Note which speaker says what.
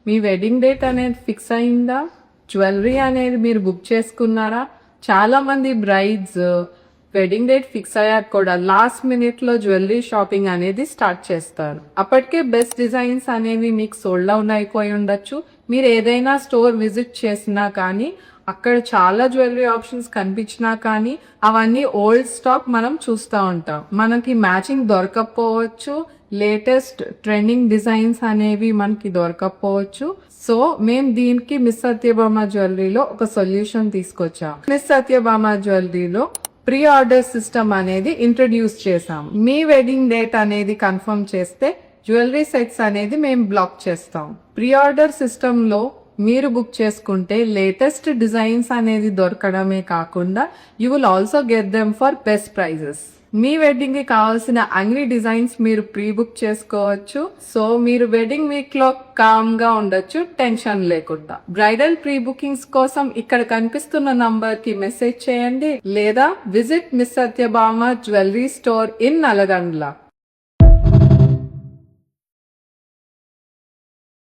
Speaker 1: మీ wedding date అనేది fix అయిందా? Jewellery అనేది మీరు బుక్ చేసుకున్నారా? చాలా మంది బ్రైడ్స్ వెడ్డింగ్ డేట్ ఫిక్స్ అయ్యాక కూడా లాస్ట్ మినిట్ లో జ్యువెలరీ షాపింగ్ అనేది స్టార్ట్ చేస్తారు. అప్పటికే బెస్ట్ డిజైన్స్ అనేవి మీకు సోల్డ్ అవుట్ అయిపోయి ఉండొచ్చు. మీరు ఏదైనా స్టోర్ విజిట్ చేసినా కానీ అక్కడ చాలా జ్యువెలరీ ఆప్షన్స్ కనిపించినా కానీ అవన్నీ ఓల్డ్ స్టాక్ మనం చూస్తూ ఉంటాం. మనకి మ్యాచింగ్ దొరకకపోవచ్చు, లేటెస్ట్ ట్రెండింగ్ డిజైన్స్ అనేవి మనకి దొరకకపోవచ్చు. సో మేము దీనికి మిస్ సత్యభామ జ్యువెలరీలో ఒక సొల్యూషన్ తీసుకొచ్చాం. మిస్ సత్యభామ జ్యువెలరీలో ప్రీ ఆర్డర్ సిస్టమ్ అనేది ఇంట్రడ్యూస్ చేసాం. మీ వెడ్డింగ్ డేట్ అనేది కన్ఫర్మ్ చేస్తే జ్యువెలరీ సెట్స్ అనేది మేము బ్లాక్ చేస్తాం. ప్రీ ఆర్డర్ సిస్టమ్ లో మీరు బుక్ చేసుకుంటే లేటెస్ట్ డిజైన్స్ అనేది దొరకడమే కాకుండా you will also get them for best prices. మీ వెడ్డింగ్ కి కావాల్సిన అన్ని డిజైన్స్ మీరు ప్రీ బుక్ చేసుకోవచ్చు. సో మీరు వెడ్డింగ్ వీక్ లో కామ్ గా ఉండొచ్చు, టెన్షన్ లేకుండా. బ్రైడల్ ప్రీ బుకింగ్స్ కోసం ఇక్కడ కనిపిస్తున్న నంబర్ కి మెసేజ్ చేయండి లేదా visit miss Satyabhama jewellery store in Nalgonda.